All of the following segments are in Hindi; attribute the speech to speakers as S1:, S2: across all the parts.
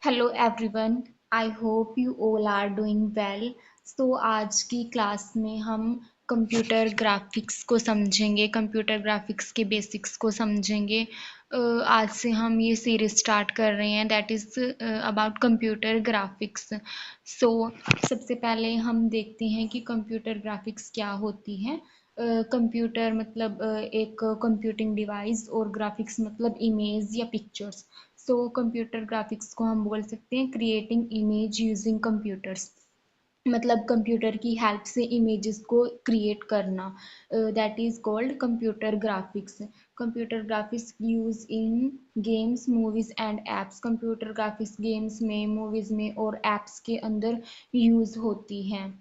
S1: Hello everyone, I hope you all are doing well. So आज की क्लास में हम कंप्यूटर ग्राफिक्स को समझेंगे, कंप्यूटर ग्राफिक्स के बेसिक्स को समझेंगे। आज से हम ये सीरीज स्टार्ट कर रहे हैं that is about computer graphics. So सबसे पहले हम देखते हैं कि कंप्यूटर ग्राफिक्स क्या होती है। कंप्यूटर मतलब एक कंप्यूटिंग डिवाइस और ग्राफिक्स मतलब इमेज या पिक्चर्स। सो कंप्यूटर ग्राफिक्स को हम बोल सकते हैं क्रिएटिंग इमेज यूजिंग कंप्यूटर्स, मतलब कंप्यूटर की हेल्प से इमेजेस को क्रिएट करना, that is called computer graphics. Computer graphics use in games, movies and apps. Computer graphics games में, मूवीज में और एप्स के अंदर यूज होती हैं।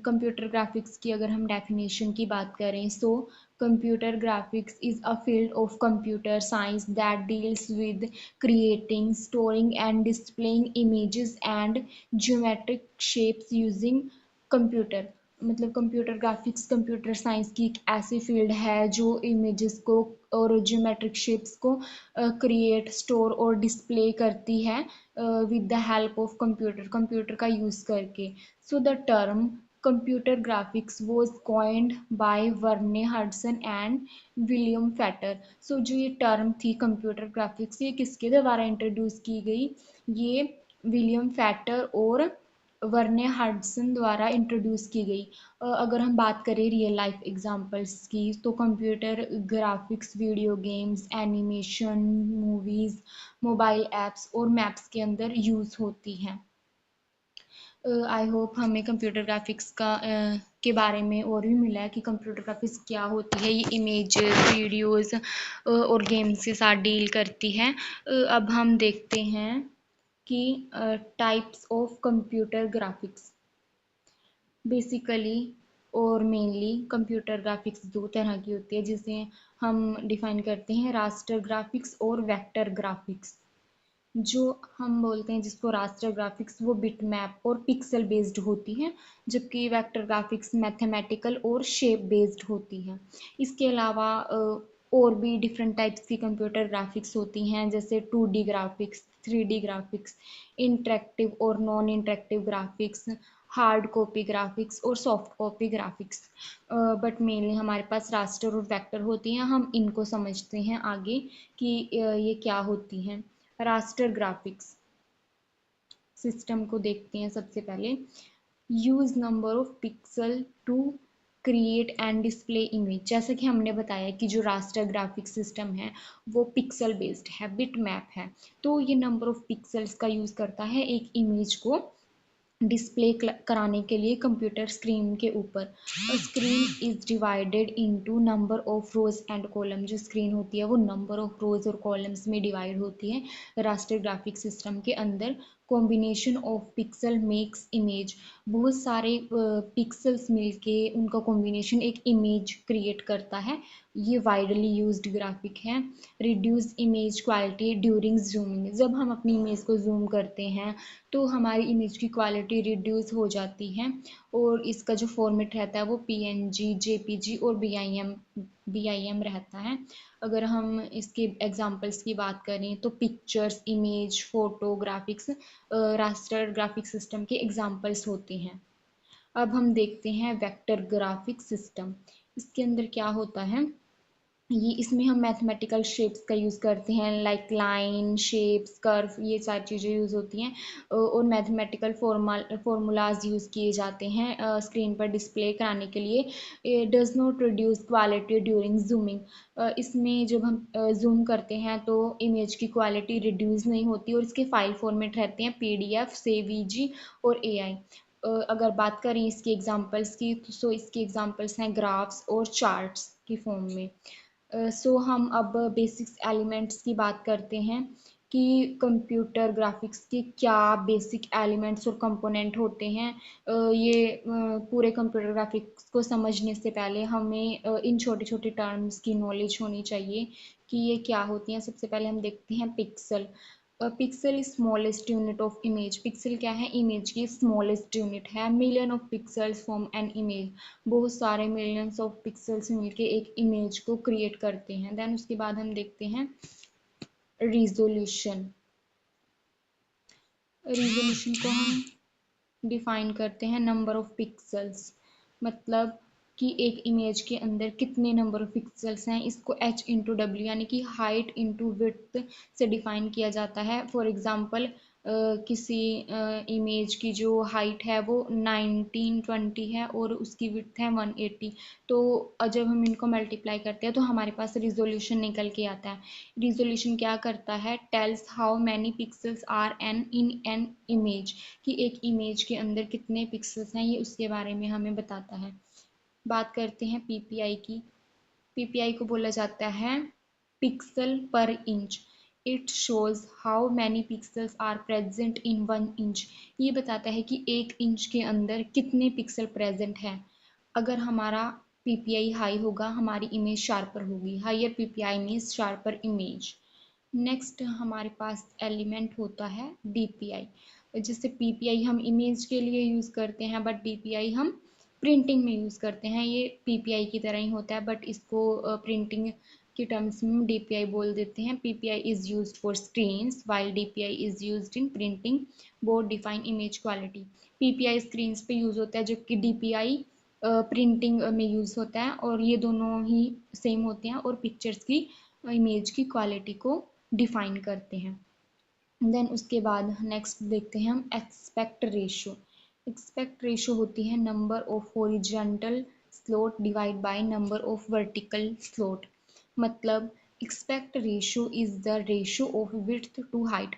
S1: कंप्यूटर ग्राफिक्स की अगर हम डेफिनेशन की बात करें, so computer graphics is a field of computer science that deals with creating, storing and displaying images and geometric shapes using computer। मतलब कंप्यूटर ग्राफिक्स कंप्यूटर साइंस की एक ऐसी फील्ड है जो इमेजेस को और ज्योमेट्रिक शेप्स को क्रिएट, स्टोर और डिस्प्ले करती है with the help of computer, computer का यूज़ करके। So the term computer graphics was coined by Verne Hudson and William Fetter. सो जो ये टर्म थी कंप्यूटर ग्राफिक्स, ये किसके द्वारा इंट्रोड्यूस की गई? ये विलियम फैटर और वर्ने हार्डसन द्वारा इंट्रोड्यूस की गई। अगर हम बात करें रियल लाइफ एग्जांपल्स की, तो computer graphics video games, animation, movies, mobile apps और मैप्स के अंदर यूज़ होती हैं। आई होप हमें कंप्यूटर ग्राफिक्स का के बारे में और भी मिला है कि कंप्यूटर ग्राफिक्स क्या होती है। ये इमेजेस, वीडियोस और गेम्स के साथ डील करती है। अब हम देखते हैं कि types of computer graphics. Basically और मेनली कंप्यूटर ग्राफिक्स दो तरह की होती है, जिसे हम डिफाइन करते हैं रास्टर ग्राफिक्स और वेक्टर ग्राफिक्स। जो हम बोलते हैं जिसको रास्टर ग्राफिक्स, वो बिट मैप और पिक्सल बेस्ड होती है, जबकि वेक्टर ग्राफिक्स मैथमेटिकल और शेप बेस्ड होती है। इसके अलावा और भी डिफरेंट टाइप्स की कंप्यूटर ग्राफिक्स होती हैं, जैसे 2D graphics, 3D graphics, interactive और non interactive graphics, hard copy graphics और soft copy graphics. But mainly हमारे पास रास्टर और वेक्टर होती हैं। हम इनको समझते हैं आगे कि ये क्या होती हैं। रास्टर ग्राफिक्स सिस्टम को देखते हैं सबसे पहले। Use number of pixel to create and display image. जैसा कि हमने बताया कि जो रास्टर ग्राफिक सिस्टम है वो पिक्सल बेस्ड है, बिट मैप है। तो ये नंबर ऑफ पिक्सल्स का यूज करता है एक इमेज को डिस्प्ले कराने के लिए कंप्यूटर स्क्रीन के ऊपर। Screen is divided into number of rose and column. जो स्क्रीन होती है वो नंबर ऑफ रोज और कॉलम्स में डिवाइड होती है रास्टर ग्राफिक सिस्टम के अंदर। Combination of pixel makes image. बहुत सारे पिक्सल्स मिलके उनका कॉम्बिनेशन एक इमेज क्रिएट करता है। ये वाइडली यूज्ड ग्राफिक है। Reduce image quality during zooming. जब हम अपनी इमेज को जूम करते हैं तो हमारी इमेज की क्वालिटी रिड्यूस हो जाती है, और इसका जो फॉर्मेट रहता है वो PNG, JPG और BIM रहता है। अगर हम इसके एग्जांपल्स की बात करें तो pictures, image, photo graphics raster graphic system के एग्जांपल्स होते हैं। अब हम देखते हैं वेक्टर ग्राफिक सिस्टम। इसके अंदर क्या होता है, ये इसमें हम मैथमेटिकल शेप्स का यूज़ करते हैं, लाइक लाइन, शेप्स, कर्व, ये सारी चीज़ें यूज़ होती हैं। और मैथमेटिकल फॉर्मूलाज यूज़ किए जाते हैं स्क्रीन पर डिस्प्ले कराने के लिए। Does not reduce quality during zooming. इसमें जब हम जूम करते हैं तो इमेज की क्वालिटी रिड्यूस नहीं होती, और इसके फाइल फॉर्मेट रहते हैं PDF, CVG और AI। अगर बात करें इसके एग्जांपल्स की, तो सो इसके एग्जांपल्स हैं ग्राफ्स और चार्ट्स की फॉर्म में। सो हम अब बेसिक्स एलिमेंट्स की बात करते हैं कि कंप्यूटर ग्राफिक्स के क्या बेसिक एलिमेंट्स और कंपोनेंट होते हैं। ये पूरे कंप्यूटर ग्राफिक्स को समझने से पहले हमें इन छोटे छोटे टर्म्स की नॉलेज होनी चाहिए कि ये क्या होती हैं। सबसे पहले हम देखते हैं pixel. Pixel is smallest unit of image. Pixel क्या है? इमेज की स्मॉलेस्ट यूनिट है। Million of pixels form an image. बहुत सारे मिलियंस ऑफ पिक्सल्स मिलके एक इमेज को क्रिएट करते हैं। देन उसके बाद हम देखते हैं रिजोल्यूशन। रिजोल्यूशन को हम डिफाइन करते हैं नंबर ऑफ पिक्सल्स, मतलब कि एक इमेज के अंदर कितने नंबर ऑफ पिक्सल्स हैं, इसको h इंटू डब्ल्यू यानी कि हाइट इंटू विड्थ से डिफाइन किया जाता है। फॉर एग्जांपल किसी इमेज की जो हाइट है वो 1920 है और उसकी विड्थ है 180, तो जब हम इनको मल्टीप्लाई करते हैं तो हमारे पास रिजोल्यूशन निकल के आता है। रिजोल्यूशन क्या करता है, tells how many pixels are an in an image, कि एक इमेज के अंदर कितने पिक्सल्स हैं ये उसके बारे में हमें बताता है। बात करते हैं पीपीआई की। पीपीआई को बोला जाता है pixel per inch. It shows how many pixels are present in 1 inch. ये बताता है कि 1 इंच के अंदर कितने पिक्सल प्रेजेंट हैं। अगर हमारा पीपीआई हाई होगा हमारी इमेज शार्पर होगी, higher PPI means sharper image. Next हमारे पास एलिमेंट होता है डीपीआई। जैसे पीपीआई हम इमेज के लिए यूज़ करते हैं बट डीपीआई हम प्रिंटिंग में यूज़ करते हैं। ये पीपीआई की तरह ही होता है बट इसको प्रिंटिंग के टर्म्स में डीपीआई बोल देते हैं। PPI is used for screens while DPI is used in printing board define image quality. PPI screens पे यूज़ होता है जबकि डीपीआई प्रिंटिंग में यूज़ होता है, और ये दोनों ही सेम होते हैं और पिक्चर्स की इमेज की क्वालिटी को डिफाइन करते हैं। देन उसके बाद नेक्स्ट देखते हैं हम एक्सपेक्ट रेशो। एक्सपेक्ट रेशो होती है number of horizontal slot divide by number of vertical slot. मतलब aspect ratio is the ratio of width to height,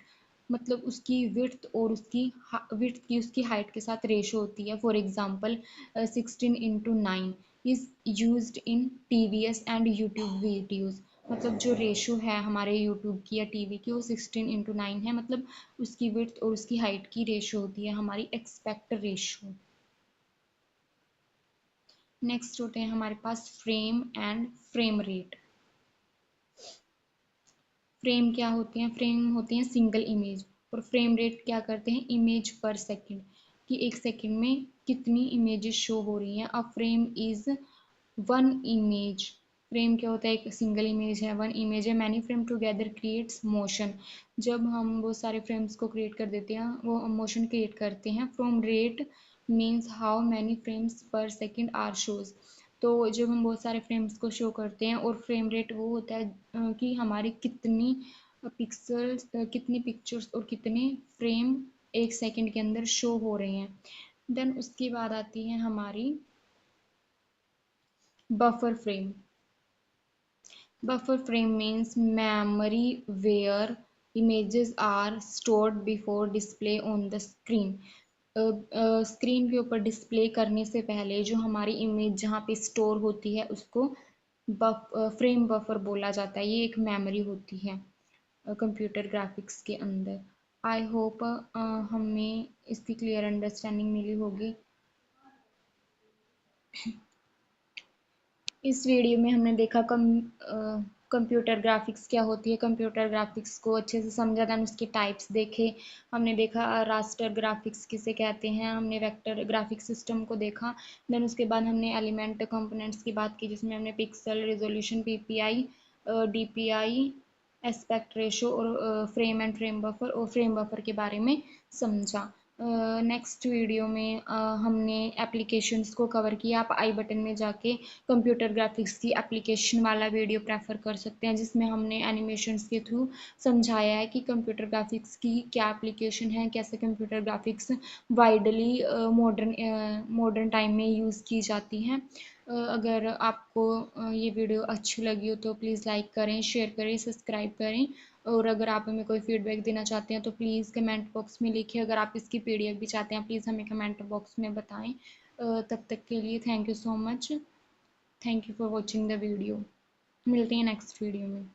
S1: मतलब उसकी विड्थ और उसकी हाइट के साथ रेशो होती है। For example 16:9 is used in TVS and YouTube videos. मतलब जो रेशो है हमारे यूट्यूब की या टीवी की वो 16:9 है, मतलब उसकी विड्थ और उसकी हाइट की रेशो होती है हमारी एक्सपेक्ट रेशो। नेक्स्ट होते हैं हमारे पास frame and frame rate. Frame क्या होते हैं, फ्रेम होते हैं सिंगल इमेज, और फ्रेम रेट क्या करते हैं, इमेज पर सेकंड, कि एक सेकंड में कितनी इमेजेस शो हो रही हैं। A frame is one image. Frame क्या होता है, एक सिंगल इमेज है, वन इमेज है। Many frame together creates motion. जब हम वो सारे फ्रेम्स को क्रिएट कर देते हैं वो मोशन क्रिएट करते हैं। Frame rate means how many frames पर सेकंड आर शोज। तो जब हम बहुत सारे फ्रेम्स को शो करते हैं, और फ्रेम रेट वो होता है कि हमारी कितनी पिक्सल्स कितनी पिक्चर्स और कितने फ्रेम एक सेकंड के अंदर शो हो रहे हैं। देन उसके बाद आती है हमारी buffer frame. Buffer frame means memory where images are stored before display on the screen. Screen के ऊपर डिस्प्ले करने से पहले जो हमारी इमेज जहाँ पे स्टोर होती है उसको फ्रेम बफर बोला जाता है। ये एक मेमोरी होती है कंप्यूटर ग्राफिक्स के अंदर। आई होप हमें इसकी क्लियर अंडरस्टैंडिंग मिली होगी। इस वीडियो में हमने देखा कंप्यूटर ग्राफिक्स क्या होती है, कंप्यूटर ग्राफिक्स को अच्छे से समझा, देन उसके टाइप्स देखे। हमने देखा रास्टर ग्राफिक्स किसे कहते हैं, हमने वेक्टर ग्राफिक्स सिस्टम को देखा। देन उसके बाद हमने एलिमेंट कंपोनेंट्स की बात की जिसमें हमने pixel, resolution, PPI, DPI, aspect ratio और फ्रेम एंड फ्रेम बफर और फ्रेम बफर के बारे में समझा। नेक्स्ट वीडियो में हमने एप्लीकेशंस को कवर किया। आप आई बटन में जाके कंप्यूटर ग्राफिक्स की एप्लीकेशन वाला वीडियो प्रेफर कर सकते हैं जिसमें हमने एनिमेशंस के थ्रू समझाया है कि कंप्यूटर ग्राफिक्स की क्या एप्लीकेशन है, कैसे computer graphics widely modern time में यूज़ की जाती हैं। अगर आपको ये वीडियो अच्छी लगी हो तो प्लीज़ लाइक करें, शेयर करें, सब्सक्राइब करें, और अगर आप हमें कोई फीडबैक देना चाहते हैं तो प्लीज़ कमेंट बॉक्स में लिखिए। अगर आप इसकी पीडीएफ भी चाहते हैं प्लीज़ हमें कमेंट बॉक्स में बताएं। तब तक के लिए thank you so much. Thank you for watching the video. मिलते हैं नेक्स्ट वीडियो में।